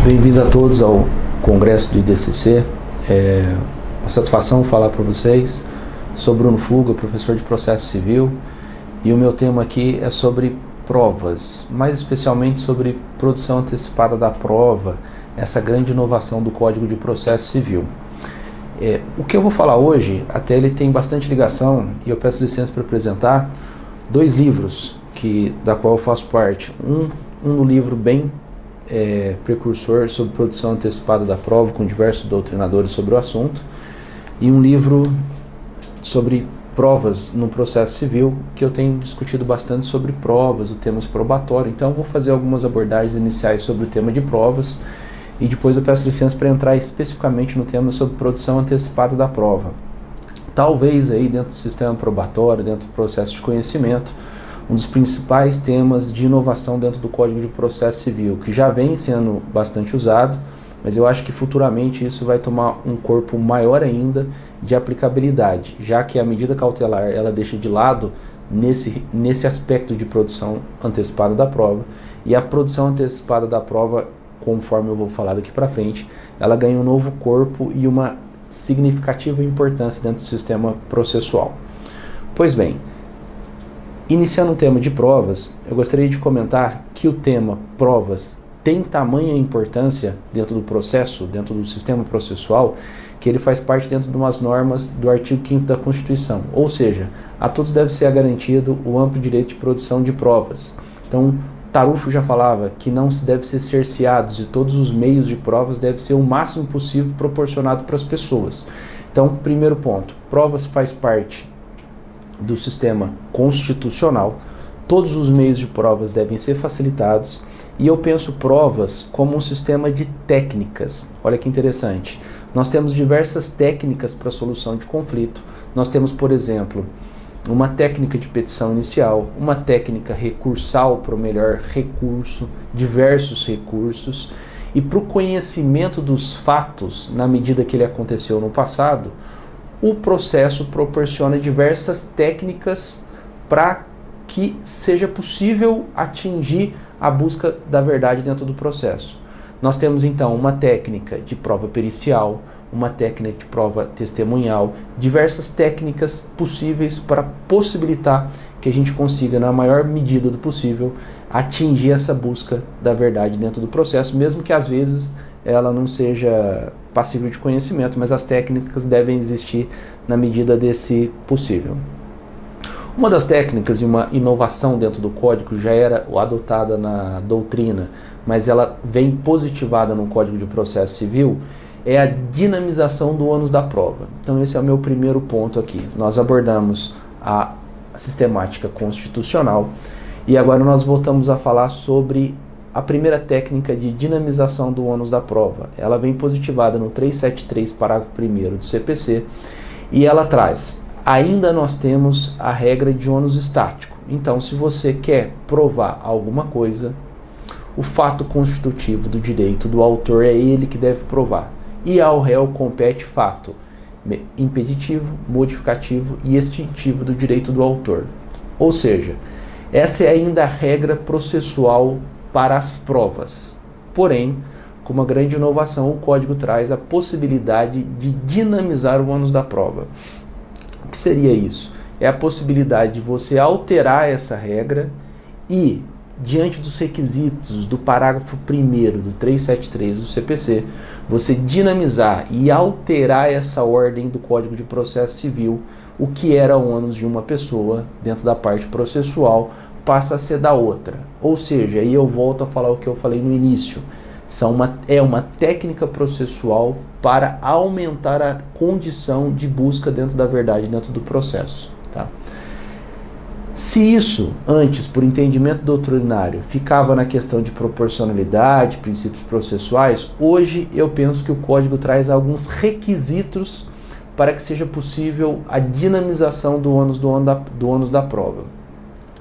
Bem-vindo a todos ao Congresso do IDCC. É uma satisfação falar para vocês. Sou Bruno Fuga, professor de Processo Civil, e o meu tema aqui é sobre provas, mais especialmente sobre produção antecipada da prova, essa grande inovação do Código de Processo Civil. O que eu vou falar hoje, até ele tem bastante ligação, e eu peço licença para apresentar dois livros da qual eu faço parte. Um livro bem precursor sobre produção antecipada da prova, com diversos doutrinadores sobre o assunto, e um livro sobre provas no processo civil, que eu tenho discutido bastante sobre provas, o tema probatório. Então eu vou fazer algumas abordagens iniciais sobre o tema de provas, e depois eu peço licença para entrar especificamente no tema sobre produção antecipada da prova. Talvez aí dentro do sistema probatório, dentro do processo de conhecimento, um dos principais temas de inovação dentro do Código de Processo Civil, que já vem sendo bastante usado, mas eu acho que futuramente isso vai tomar um corpo maior ainda de aplicabilidade, já que a medida cautelar ela deixa de lado nesse aspecto de produção antecipada da prova, e a produção antecipada da prova, conforme eu vou falar daqui para frente, ela ganha um novo corpo e uma significativa importância dentro do sistema processual. Pois bem, iniciando o tema de provas, eu gostaria de comentar que o tema provas tem tamanha importância dentro do processo, dentro do sistema processual, que ele faz parte dentro de umas normas do artigo 5º da Constituição. Ou seja, a todos deve ser garantido o amplo direito de produção de provas. Então, Tarufo já falava que não se deve ser cerceados e todos os meios de provas devem ser o máximo possível proporcionado para as pessoas. Então, primeiro ponto, provas faz parte do sistema constitucional, todos os meios de provas devem ser facilitados, e eu penso provas como um sistema de técnicas. Olha que interessante, nós temos diversas técnicas para a solução de conflito. Nós temos, por exemplo, uma técnica de petição inicial, uma técnica recursal para o melhor recurso, diversos recursos, e para o conhecimento dos fatos, na medida que ele aconteceu no passado, o processo proporciona diversas técnicas para que seja possível atingir a busca da verdade dentro do processo. Nós temos então uma técnica de prova pericial, uma técnica de prova testemunhal, diversas técnicas possíveis para possibilitar que a gente consiga, na maior medida do possível, atingir essa busca da verdade dentro do processo, mesmo que às vezes ela não seja passível de conhecimento, mas as técnicas devem existir na medida desse possível. Uma das técnicas e uma inovação dentro do código já era adotada na doutrina, mas ela vem positivada no Código de Processo Civil, é a dinamização do ônus da prova. Então esse é o meu primeiro ponto aqui. Nós abordamos a sistemática constitucional e agora nós voltamos a falar sobre a primeira técnica de dinamização do ônus da prova. Ela vem positivada no 373, parágrafo 1º do CPC, e ela traz: ainda nós temos a regra de ônus estático. Então, se você quer provar alguma coisa, o fato constitutivo do direito do autor é ele que deve provar. E ao réu compete fato impeditivo, modificativo e extintivo do direito do autor. Ou seja, essa é ainda a regra processual para as provas. Porém, com uma grande inovação, o código traz a possibilidade de dinamizar o ônus da prova. O que seria isso? É a possibilidade de você alterar essa regra e, diante dos requisitos do parágrafo 1º do 373 do CPC, você dinamizar e alterar essa ordem do Código de Processo Civil. O que era o ônus de uma pessoa dentro da parte processual passa a ser da outra. Ou seja, aí eu volto a falar o que eu falei no início. É uma técnica processual para aumentar a condição de busca dentro da verdade, dentro do processo. Tá? Se isso, antes, por entendimento doutrinário, ficava na questão de proporcionalidade, princípios processuais, hoje eu penso que o Código traz alguns requisitos para que seja possível a dinamização do ônus da prova.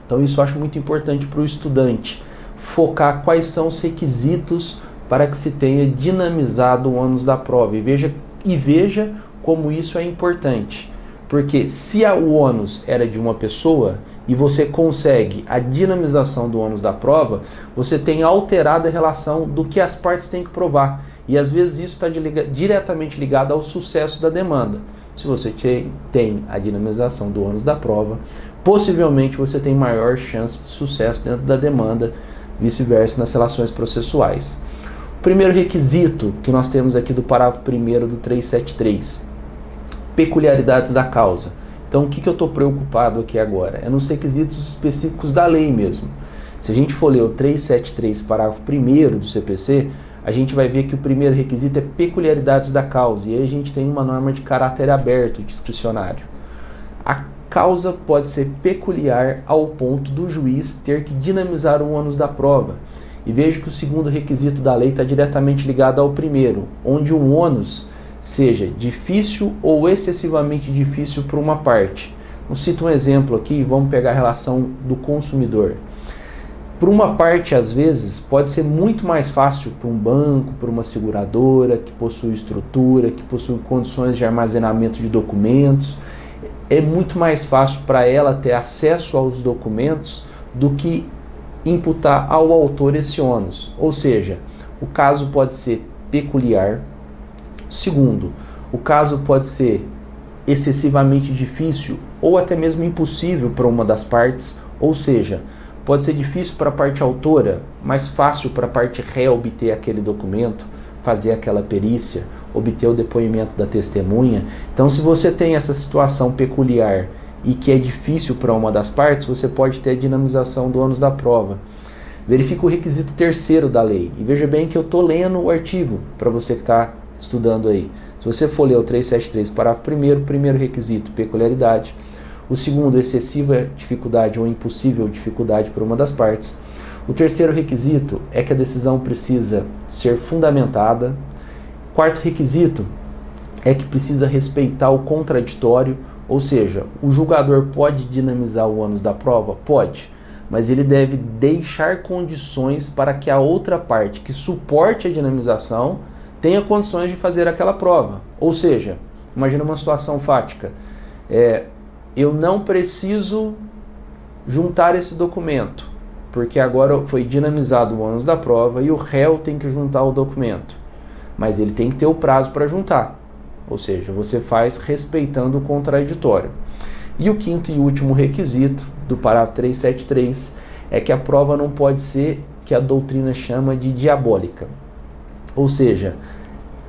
Então isso eu acho muito importante para o estudante, focar quais são os requisitos para que se tenha dinamizado o ônus da prova. E veja como isso é importante. Porque se o ônus era de uma pessoa, e você consegue a dinamização do ônus da prova, você tem alterado a relação do que as partes têm que provar. E às vezes isso está diretamente ligado ao sucesso da demanda. Se você tem a dinamização do ônus da prova, possivelmente você tem maior chance de sucesso dentro da demanda, vice-versa nas relações processuais. O primeiro requisito que nós temos aqui do parágrafo 1º do 373, peculiaridades da causa. Então o que eu estou preocupado aqui agora? É nos requisitos específicos da lei mesmo. Se a gente for ler o 373, parágrafo 1º do CPC, a gente vai ver que o primeiro requisito é peculiaridades da causa, e aí a gente tem uma norma de caráter aberto, discricionário. A causa pode ser peculiar ao ponto do juiz ter que dinamizar o ônus da prova. E veja que o segundo requisito da lei está diretamente ligado ao primeiro, onde o ônus seja difícil ou excessivamente difícil para uma parte. Eu cito um exemplo aqui, vamos pegar a relação do consumidor. Para uma parte, às vezes, pode ser muito mais fácil para um banco, para uma seguradora que possui estrutura, que possui condições de armazenamento de documentos. É muito mais fácil para ela ter acesso aos documentos do que imputar ao autor esse ônus. Ou seja, o caso pode ser peculiar. Segundo, o caso pode ser excessivamente difícil ou até mesmo impossível para uma das partes, ou seja, pode ser difícil para a parte autora, mas fácil para a parte ré obter aquele documento, fazer aquela perícia, obter o depoimento da testemunha. Então, se você tem essa situação peculiar e que é difícil para uma das partes, você pode ter a dinamização do ônus da prova. Verifique o requisito terceiro da lei. E veja bem que eu estou lendo o artigo para você que está estudando aí. Se você for ler o 373, parágrafo 1º, primeiro requisito, peculiaridade. O segundo, excessiva dificuldade ou impossível dificuldade por uma das partes. O terceiro requisito é que a decisão precisa ser fundamentada. Quarto requisito é que precisa respeitar o contraditório, ou seja, o julgador pode dinamizar o ônus da prova? Pode, mas ele deve deixar condições para que a outra parte que suporte a dinamização tenha condições de fazer aquela prova. Ou seja, imagina uma situação fática. Eu não preciso juntar esse documento, porque agora foi dinamizado o ônus da prova e o réu tem que juntar o documento. Mas ele tem que ter o prazo para juntar. Ou seja, você faz respeitando o contraditório. E o quinto e último requisito do parágrafo 373 é que a prova não pode ser que a doutrina chama de diabólica. Ou seja,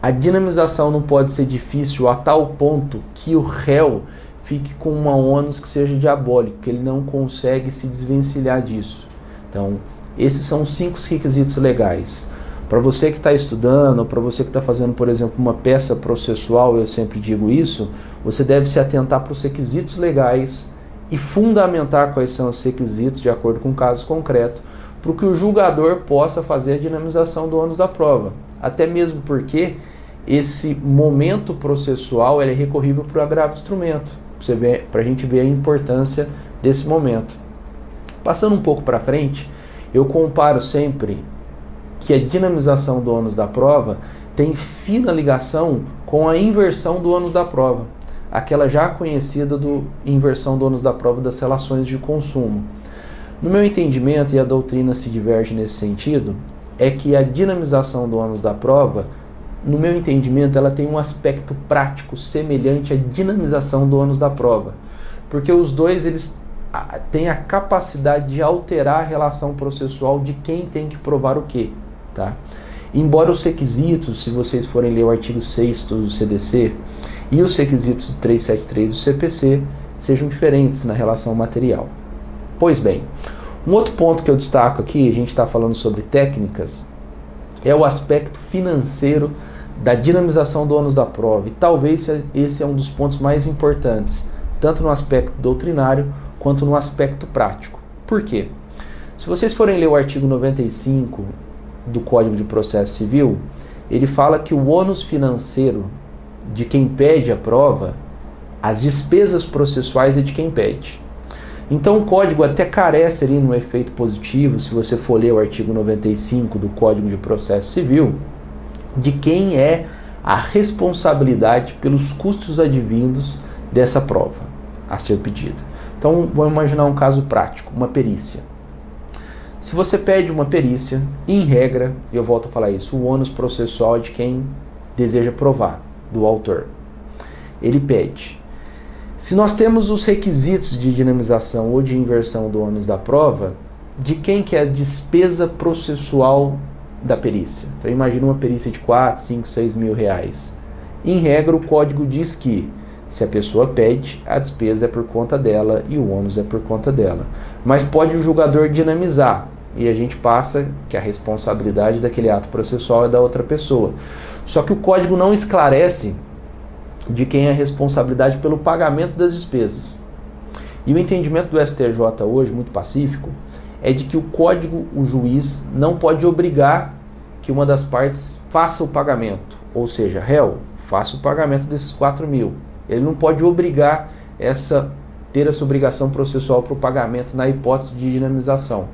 a dinamização não pode ser difícil a tal ponto que o réu fique com uma ônus que seja diabólico, que ele não consegue se desvencilhar disso. Então, esses são os 5 requisitos legais. Para você que está estudando, ou para você que está fazendo, por exemplo, uma peça processual, eu sempre digo isso, você deve se atentar para os requisitos legais e fundamentar quais são os requisitos de acordo com o caso concreto, para que o julgador possa fazer a dinamização do ônus da prova. Até mesmo porque esse momento processual ele é recorrível para o agravo de instrumento, para a gente ver a importância desse momento. Passando um pouco para frente, eu comparo sempre que a dinamização do ônus da prova tem fina ligação com a inversão do ônus da prova, aquela já conhecida do inversão do ônus da prova das relações de consumo. No meu entendimento, e a doutrina se diverge nesse sentido, é que a dinamização do ônus da prova, no meu entendimento, ela tem um aspecto prático semelhante à dinamização do ônus da prova, porque os dois eles têm a capacidade de alterar a relação processual de quem tem que provar o quê. Tá? Embora os requisitos, se vocês forem ler o artigo 6º do CDC e os requisitos do 373 do CPC, sejam diferentes na relação material. Pois bem, um outro ponto que eu destaco aqui, a gente está falando sobre técnicas, é o aspecto financeiro da dinamização do ônus da prova. E talvez esse é um dos pontos mais importantes, tanto no aspecto doutrinário quanto no aspecto prático. Por quê? Se vocês forem ler o artigo 95 do Código de Processo Civil, ele fala que o ônus financeiro de quem pede a prova, as despesas processuais é de quem pede. Então o código até carece ali no efeito positivo, se você for ler o artigo 95 do Código de Processo Civil, de quem é a responsabilidade pelos custos advindos dessa prova a ser pedida. Então, vamos imaginar um caso prático, uma perícia. Se você pede uma perícia, em regra, e eu volto a falar isso, o ônus processual é de quem deseja provar, do autor. Ele pede. Se nós temos os requisitos de dinamização ou de inversão do ônus da prova, de quem que é a despesa processual da perícia? Então imagina uma perícia de 4, 5, 6 mil reais. Em regra, o código diz que se a pessoa pede, a despesa é por conta dela e o ônus é por conta dela. Mas pode o julgador dinamizar e a gente passa que a responsabilidade daquele ato processual é da outra pessoa. Só que o código não esclarece de quem é a responsabilidade pelo pagamento das despesas. E o entendimento do STJ hoje, muito pacífico, é de que o código, o juiz, não pode obrigar que uma das partes faça o pagamento. Ou seja, réu, faça o pagamento desses 4 mil. Ele não pode obrigar ter essa obrigação processual para o pagamento na hipótese de dinamização.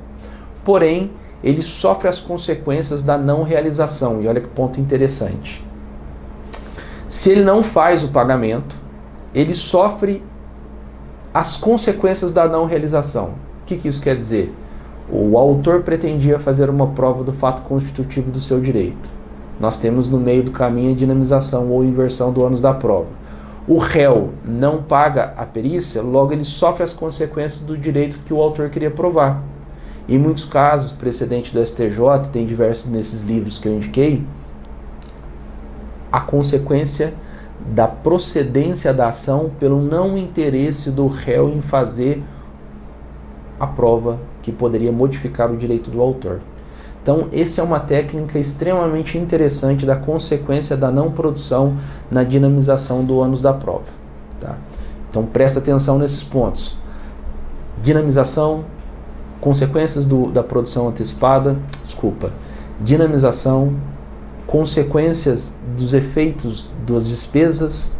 Porém, ele sofre as consequências da não realização. E olha que ponto interessante. Se ele não faz o pagamento, ele sofre as consequências da não realização. O que isso quer dizer? O autor pretendia fazer uma prova do fato constitutivo do seu direito. Nós temos no meio do caminho a dinamização ou inversão do ônus da prova. O réu não paga a perícia, logo ele sofre as consequências do direito que o autor queria provar. Em muitos casos, precedente do STJ, tem diversos nesses livros que eu indiquei, a consequência da procedência da ação pelo não interesse do réu em fazer a prova que poderia modificar o direito do autor. Então, essa é uma técnica extremamente interessante da consequência da não produção na dinamização do ônus da prova. Tá? Então, presta atenção nesses pontos. Dinamização, consequências da produção antecipada, dinamização, consequências dos efeitos das despesas,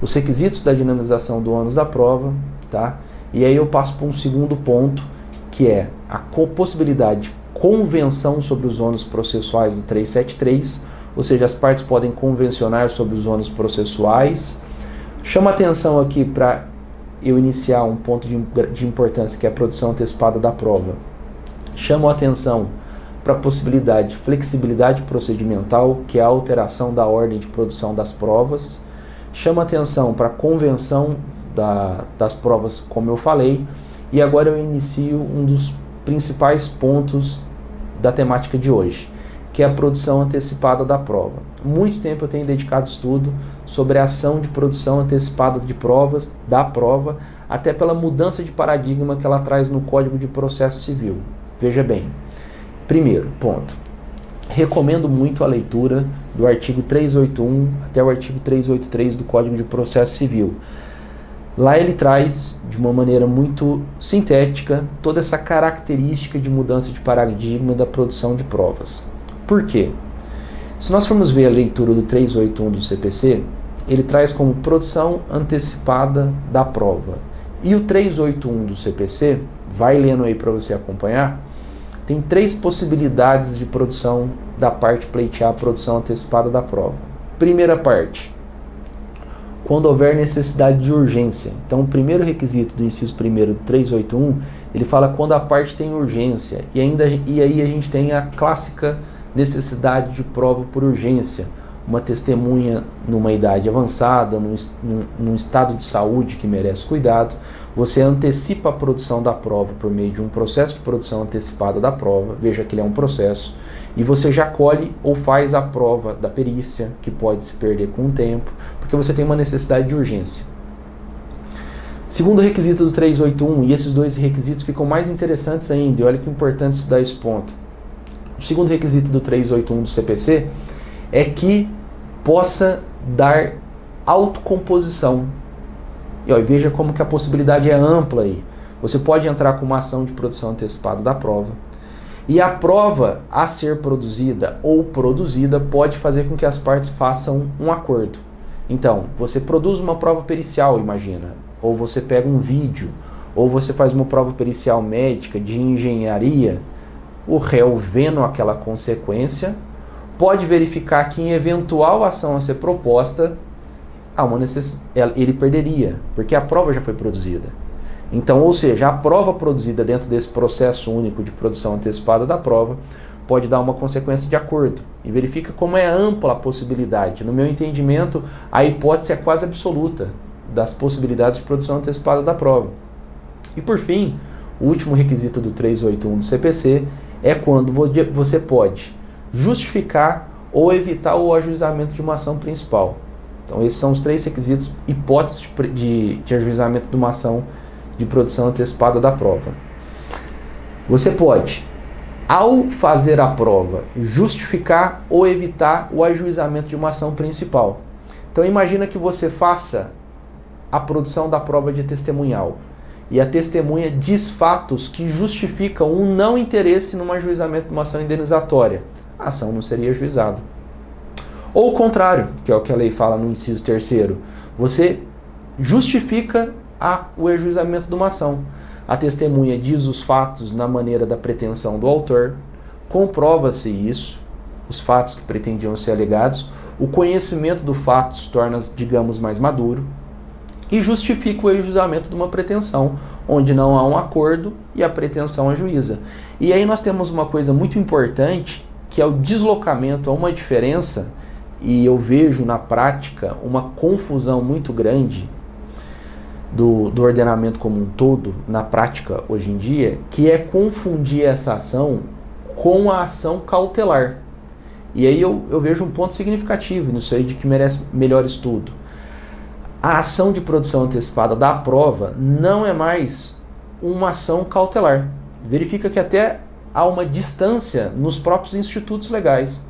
os requisitos da dinamização do ônus da prova, tá? E aí eu passo para um segundo ponto, que é a possibilidade de convenção sobre os ônus processuais do 373, ou seja, as partes podem convencionar sobre os ônus processuais. Chama atenção aqui para eu iniciar um ponto de importância, que é a produção antecipada da prova. Chamo a atenção para a possibilidade de flexibilidade procedimental, que é a alteração da ordem de produção das provas. Chama atenção para a convenção das provas, como eu falei. E agora eu inicio um dos principais pontos da temática de hoje, que é a produção antecipada da prova. Muito tempo eu tenho dedicado estudo sobre a ação de produção antecipada de provas, da prova, até pela mudança de paradigma que ela traz no Código de Processo Civil. Veja bem, primeiro ponto, recomendo muito a leitura do artigo 381 até o artigo 383 do Código de Processo Civil. Lá ele traz, de uma maneira muito sintética, toda essa característica de mudança de paradigma da produção de provas. Por quê? Se nós formos ver a leitura do 381 do CPC, ele traz como produção antecipada da prova. E o 381 do CPC, vai lendo aí para você acompanhar, tem 3 possibilidades de produção da parte pleitear a produção antecipada da prova. Primeira parte, quando houver necessidade de urgência. Então, o primeiro requisito do inciso 1º do 381, ele fala quando a parte tem urgência. E aí a gente tem a clássica necessidade de prova por urgência. Uma testemunha numa idade avançada, num estado de saúde que merece cuidado. Você antecipa a produção da prova por meio de um processo de produção antecipada da prova. Veja que ele é um processo. E você já colhe ou faz a prova da perícia, que pode se perder com o tempo, porque você tem uma necessidade de urgência. Segundo requisito do 381, e esses 2 requisitos ficam mais interessantes ainda, e olha que importante estudar esse ponto. O segundo requisito do 381 do CPC é que possa dar autocomposição. E veja como que a possibilidade é ampla aí. Você pode entrar com uma ação de produção antecipada da prova, e a prova a ser produzida ou produzida pode fazer com que as partes façam um acordo. Então, você produz uma prova pericial, imagina, ou você pega um vídeo, ou você faz uma prova pericial médica de engenharia, o réu, vendo aquela consequência, pode verificar que em eventual ação a ser proposta, ele perderia, porque a prova já foi produzida. Então, ou seja, a prova produzida dentro desse processo único de produção antecipada da prova pode dar uma consequência de acordo. E verifica como é ampla a possibilidade. No meu entendimento, a hipótese é quase absoluta das possibilidades de produção antecipada da prova. E por fim, o último requisito do 381 do CPC é quando você pode justificar ou evitar o ajuizamento de uma ação principal. Então esses são os 3 requisitos, hipóteses de ajuizamento de uma ação de produção antecipada da prova. Você pode, ao fazer a prova, justificar ou evitar o ajuizamento de uma ação principal. Então imagina que você faça a produção da prova de testemunhal e a testemunha diz fatos que justificam um não interesse no ajuizamento de uma ação indenizatória. A ação não seria ajuizada. Ou o contrário, que é o que a lei fala no inciso 3º. Você justifica o ajuizamento de uma ação. A testemunha diz os fatos na maneira da pretensão do autor, comprova-se isso, os fatos que pretendiam ser alegados, o conhecimento do fato se torna, digamos, mais maduro, e justifica o ajuizamento de uma pretensão, onde não há um acordo e a pretensão ajuiza. E aí nós temos uma coisa muito importante, que é o deslocamento, há uma diferença, e eu vejo na prática uma confusão muito grande do ordenamento como um todo, na prática hoje em dia, que é confundir essa ação com a ação cautelar. E aí eu vejo um ponto significativo nisso aí de que merece melhor estudo. A ação de produção antecipada da prova não é mais uma ação cautelar. Verifica que até há uma distância nos próprios institutos legais.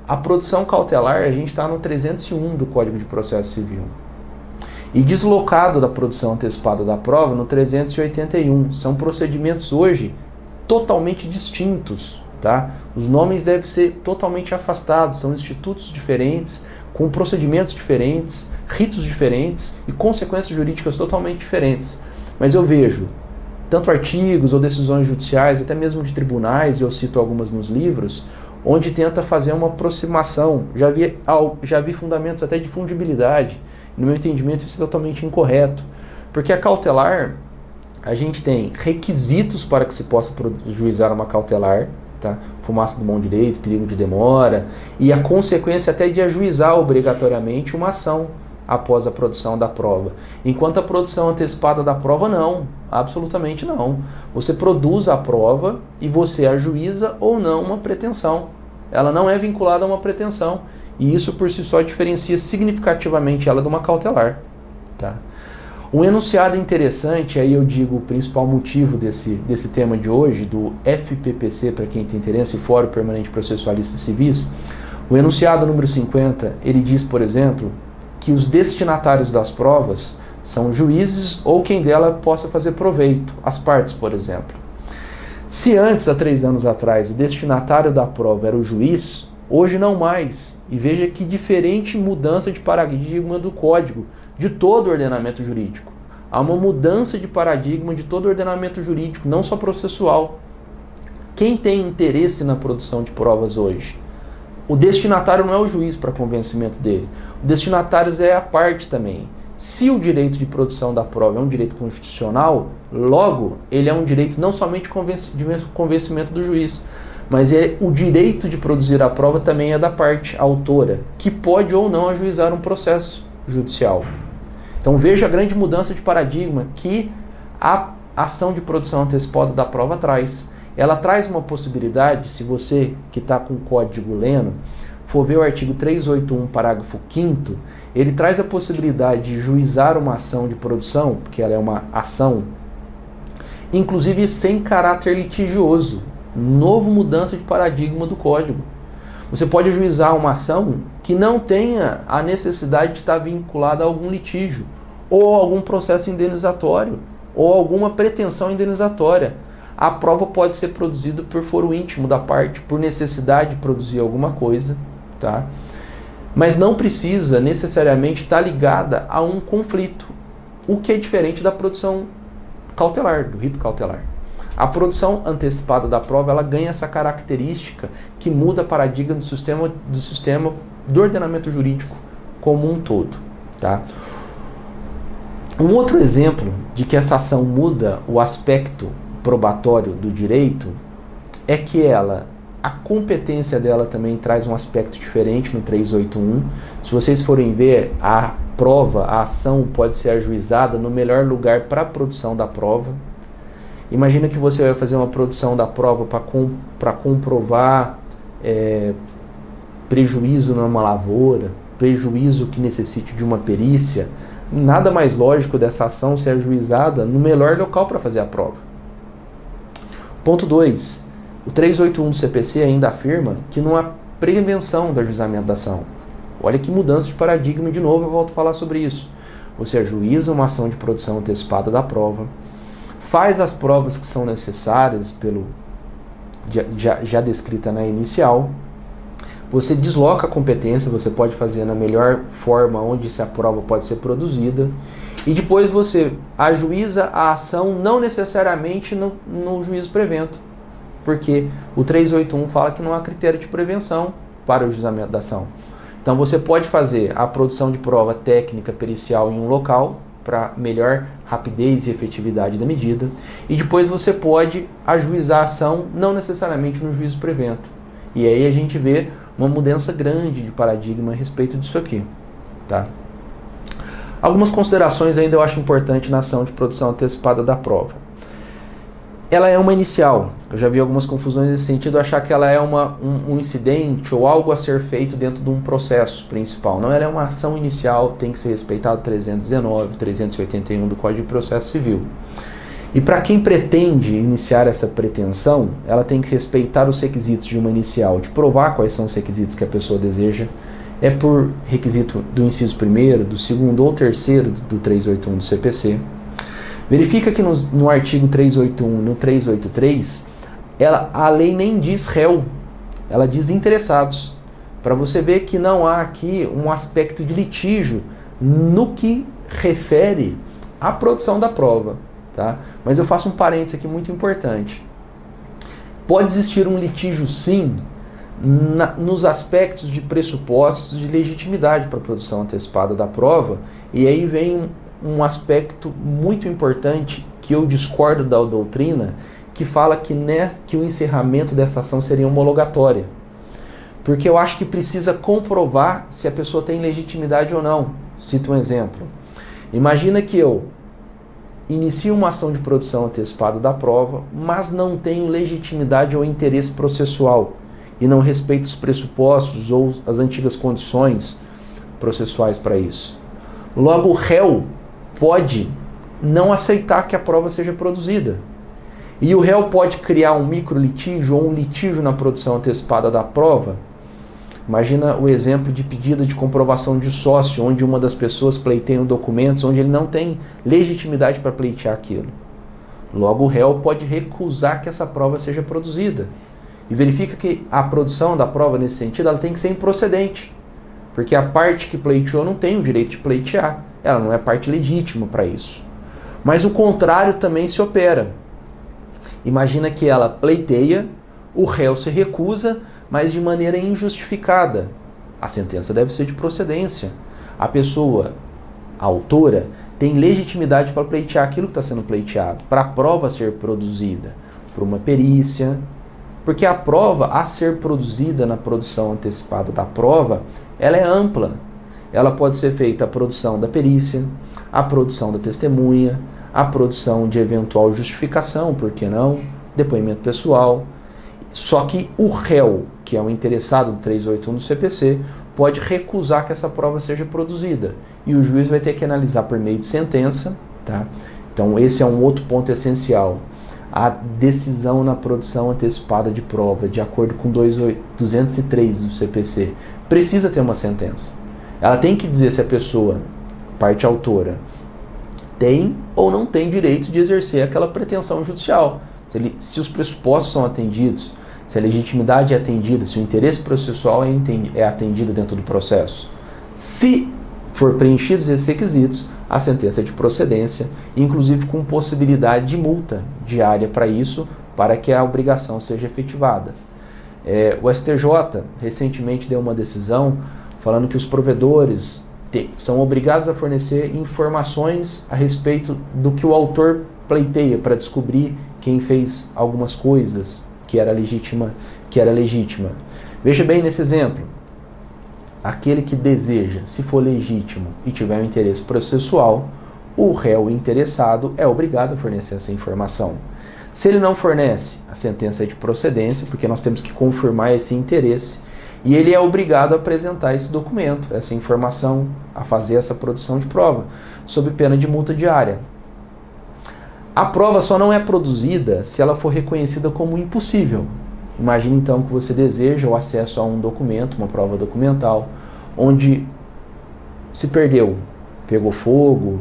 A produção cautelar, a gente está no 301 do Código de Processo Civil. E deslocado da produção antecipada da prova no 381. São procedimentos hoje totalmente distintos, tá? Os nomes devem ser totalmente afastados, são institutos diferentes, com procedimentos diferentes, ritos diferentes e consequências jurídicas totalmente diferentes. Mas eu vejo tanto artigos ou decisões judiciais, até mesmo de tribunais, e eu cito algumas nos livros, onde tenta fazer uma aproximação. Já vi fundamentos até de fungibilidade. No meu entendimento, isso é totalmente incorreto. Porque a cautelar, a gente tem requisitos para que se possa juizar uma cautelar, tá? Fumaça do mão direito, perigo de demora, e a consequência até de ajuizar obrigatoriamente uma ação após a produção da prova. Enquanto a produção antecipada da prova, não. Absolutamente não. Você produz a prova e você ajuiza ou não uma pretensão. Ela não é vinculada a uma pretensão. E isso por si só diferencia significativamente ela de uma cautelar. Tá? Um enunciado interessante, aí eu digo o principal motivo desse tema de hoje, do FPPC, para quem tem interesse, Fórum Permanente Processualista Civis, o enunciado número 50, ele diz, por exemplo, que os destinatários das provas são juízes ou quem dela possa fazer proveito, as partes, por exemplo. Se antes, há 3 anos atrás, o destinatário da prova era o juiz, hoje não mais. E veja que diferente mudança de paradigma do código, de todo o ordenamento jurídico. Há uma mudança de paradigma de todo o ordenamento jurídico, não só processual. Quem tem interesse na produção de provas hoje? O destinatário não é o juiz para convencimento dele. O destinatário é a parte também. Se o direito de produção da prova é um direito constitucional, logo, ele é um direito não somente de convencimento do juiz, mas o direito de produzir a prova também é da parte autora, que pode ou não ajuizar um processo judicial. Então veja a grande mudança de paradigma que a ação de produção antecipada da prova traz. Ela traz uma possibilidade, se você que está com o código lendo, for ver o artigo 381, parágrafo 5º, ele traz a possibilidade de juizar uma ação de produção, porque ela é uma ação, inclusive sem caráter litigioso. Novo mudança de paradigma do código. Você pode ajuizar uma ação que não tenha a necessidade de estar vinculada a algum litígio, ou algum processo indenizatório, ou alguma pretensão indenizatória. A prova pode ser produzida por foro íntimo da parte, por necessidade de produzir alguma coisa, tá? Mas não precisa necessariamente estar ligada a um conflito, o que é diferente da produção cautelar, do rito cautelar. A produção antecipada da prova, ela ganha essa característica que muda a paradigma do sistema do ordenamento jurídico como um todo, tá? Um outro exemplo de que essa ação muda o aspecto probatório do direito é que a competência dela também traz um aspecto diferente no 381. Se vocês forem ver, a prova, a ação pode ser ajuizada no melhor lugar para a produção da prova. Imagina que você vai fazer uma produção da prova para comprovar prejuízo numa lavoura, prejuízo que necessite de uma perícia. Nada mais lógico dessa ação ser ajuizada no melhor local para fazer a prova. Ponto 2. O 381 do CPC ainda afirma que não há prevenção do ajuizamento da ação. Olha que mudança de paradigma, de novo eu volto a falar sobre isso. Você ajuiza uma ação de produção antecipada da prova, faz as provas que são necessárias já descrita na inicial, você desloca a competência, você pode fazer na melhor forma onde essa prova pode ser produzida, e depois você ajuiza a ação não necessariamente no juízo prevento, porque o 381 fala que não há critério de prevenção para o ajuizamento da ação. Então você pode fazer a produção de prova técnica pericial em um local para melhor rapidez e efetividade da medida, e depois você pode ajuizar a ação não necessariamente no juízo prevento. E aí a gente vê uma mudança grande de paradigma a respeito disso aqui. Tá? Algumas considerações ainda eu acho importante na ação de produção antecipada da prova. Ela é uma inicial. Eu já vi algumas confusões nesse sentido, achar que ela é um incidente ou algo a ser feito dentro de um processo principal. Não, ela é uma ação inicial, tem que ser respeitado 319, 381 do Código de Processo Civil. E para quem pretende iniciar essa pretensão, ela tem que respeitar os requisitos de uma inicial, de provar quais são os requisitos que a pessoa deseja. É por requisito do inciso 1º, do 2º ou 3º do 381 do CPC. Verifica que no artigo 381 e no 383, a lei nem diz réu, ela diz interessados. Para você ver que não há aqui um aspecto de litígio no que refere à produção da prova. Tá? Mas eu faço um parênteses aqui muito importante. Pode existir um litígio, sim, nos aspectos de pressupostos de legitimidade para a produção antecipada da prova, e aí vem um aspecto muito importante que eu discordo da doutrina, que fala que o encerramento dessa ação seria homologatória. Porque eu acho que precisa comprovar se a pessoa tem legitimidade ou não. Cito um exemplo. Imagina que eu inicio uma ação de produção antecipada da prova, mas não tenho legitimidade ou interesse processual e não respeito os pressupostos ou as antigas condições processuais para isso. Logo, o réu pode não aceitar que a prova seja produzida. E o réu pode criar um microlitígio ou um litígio na produção antecipada da prova. Imagina o exemplo de pedido de comprovação de sócio, onde uma das pessoas pleiteia documentos onde ele não tem legitimidade para pleitear aquilo. Logo, o réu pode recusar que essa prova seja produzida. E verifica que a produção da prova, nesse sentido, ela tem que ser improcedente. Porque a parte que pleiteou não tem o direito de pleitear. Ela não é parte legítima para isso. Mas o contrário também se opera. Imagina que ela pleiteia, o réu se recusa, mas de maneira injustificada. A sentença deve ser de procedência. A pessoa, a autora, tem legitimidade para pleitear aquilo que está sendo pleiteado, para a prova ser produzida, por uma perícia. Porque a prova a ser produzida na produção antecipada da prova, ela é ampla. Ela pode ser feita a produção da perícia, a produção da testemunha, a produção de eventual justificação, por que não? Depoimento pessoal. Só que o réu, que é o interessado do 381 do CPC, pode recusar que essa prova seja produzida. E o juiz vai ter que analisar por meio de sentença. Tá? Então esse é um outro ponto essencial. A decisão na produção antecipada de prova, de acordo com 203 do CPC, precisa ter uma sentença. Ela tem que dizer se a pessoa, parte autora, tem ou não tem direito de exercer aquela pretensão judicial. Se os pressupostos são atendidos, se a legitimidade é atendida, se o interesse processual é atendido dentro do processo. Se for preenchidos esses requisitos, a sentença é de procedência, inclusive com possibilidade de multa diária para isso, para que a obrigação seja efetivada. O STJ recentemente deu uma decisão falando que os provedores são obrigados a fornecer informações a respeito do que o autor pleiteia para descobrir quem fez algumas coisas que era legítima. Veja bem nesse exemplo, aquele que deseja, se for legítimo e tiver um interesse processual, o réu interessado é obrigado a fornecer essa informação. Se ele não fornece, a sentença é de procedência, porque nós temos que confirmar esse interesse, e ele é obrigado a apresentar esse documento, essa informação, a fazer essa produção de prova, sob pena de multa diária. A prova só não é produzida se ela for reconhecida como impossível. Imagine então que você deseja o acesso a um documento, uma prova documental, onde se perdeu, pegou fogo,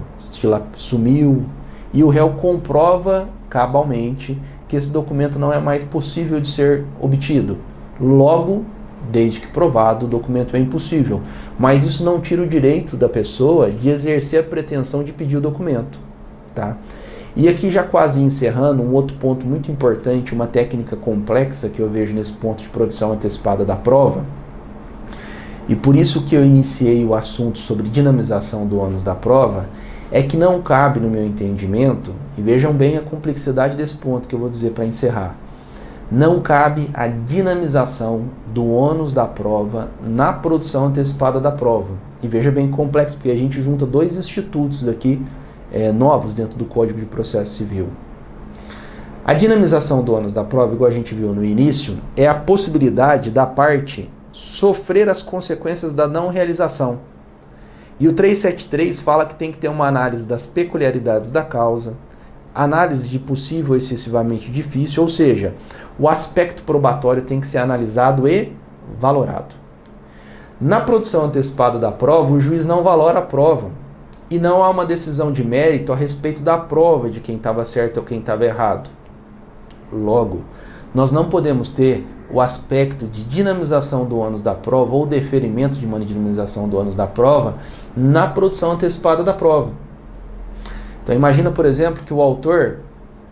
sumiu, e o réu comprova cabalmente que esse documento não é mais possível de ser obtido. Logo, desde que provado, o documento é impossível. Mas isso não tira o direito da pessoa de exercer a pretensão de pedir o documento. Tá? E aqui, já quase encerrando, um outro ponto muito importante, uma técnica complexa que eu vejo nesse ponto de produção antecipada da prova, e por isso que eu iniciei o assunto sobre dinamização do ônus da prova, é que não cabe, no meu entendimento, e vejam bem a complexidade desse ponto que eu vou dizer para encerrar, não cabe a dinamização do ônus da prova na produção antecipada da prova. E veja bem complexo, porque a gente junta dois institutos aqui, novos dentro do Código de Processo Civil. A dinamização do ônus da prova, igual a gente viu no início, é a possibilidade da parte sofrer as consequências da não realização. E o 373 fala que tem que ter uma análise das peculiaridades da causa, análise de possível excessivamente difícil, ou seja, o aspecto probatório tem que ser analisado e valorado. Na produção antecipada da prova, o juiz não valora a prova e não há uma decisão de mérito a respeito da prova de quem estava certo ou quem estava errado. Logo, nós não podemos ter o aspecto de dinamização do ônus da prova ou deferimento de uma dinamização do ônus da prova na produção antecipada da prova. Então imagina, por exemplo, que o autor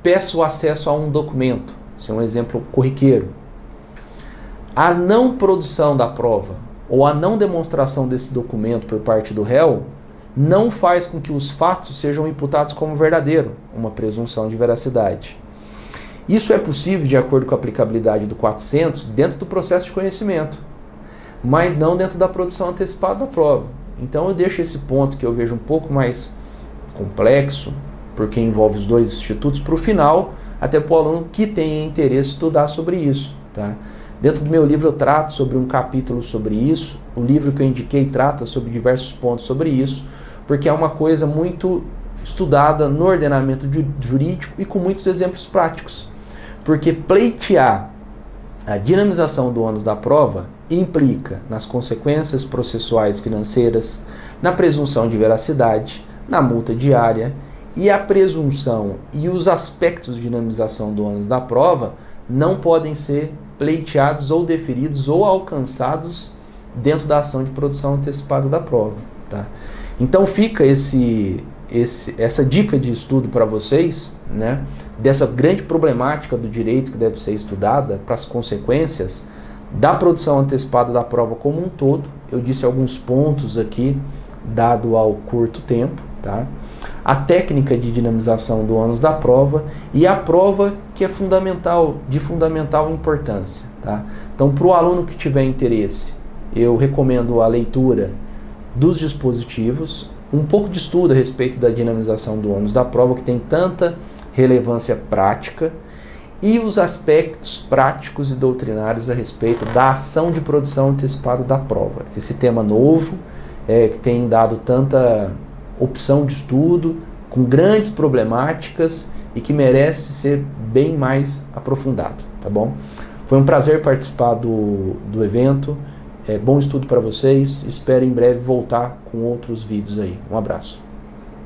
peça o acesso a um documento. Isso é um exemplo corriqueiro. A não produção da prova ou a não demonstração desse documento por parte do réu não faz com que os fatos sejam imputados como verdadeiro, uma presunção de veracidade. Isso é possível, de acordo com a aplicabilidade do 400, dentro do processo de conhecimento, mas não dentro da produção antecipada da prova. Então eu deixo esse ponto que eu vejo um pouco mais complexo, porque envolve os dois institutos, para o final, até para o aluno que tenha interesse em estudar sobre isso. Tá? Dentro do meu livro eu trato sobre um capítulo sobre isso, o livro que eu indiquei trata sobre diversos pontos sobre isso, porque é uma coisa muito estudada no ordenamento jurídico e com muitos exemplos práticos. Porque pleitear a dinamização do ônus da prova implica nas consequências processuais financeiras, na presunção de veracidade, na multa diária, e a presunção e os aspectos de dinamização do ônus da prova não podem ser pleiteados ou deferidos ou alcançados dentro da ação de produção antecipada da prova. Tá? Então fica essa dica de estudo para vocês, né, dessa grande problemática do direito que deve ser estudada para as consequências da produção antecipada da prova como um todo. Eu disse alguns pontos aqui, dado ao curto tempo, tá? A técnica de dinamização do ônus da prova e a prova que é de fundamental importância. Tá? Então, para o aluno que tiver interesse, eu recomendo a leitura dos dispositivos, um pouco de estudo a respeito da dinamização do ônus da prova, que tem tanta relevância prática, e os aspectos práticos e doutrinários a respeito da ação de produção antecipada da prova. Esse tema novo, que tem dado tanta opção de estudo, com grandes problemáticas e que merece ser bem mais aprofundado, tá bom? Foi um prazer participar do evento, bom estudo para vocês, espero em breve voltar com outros vídeos aí. Um abraço.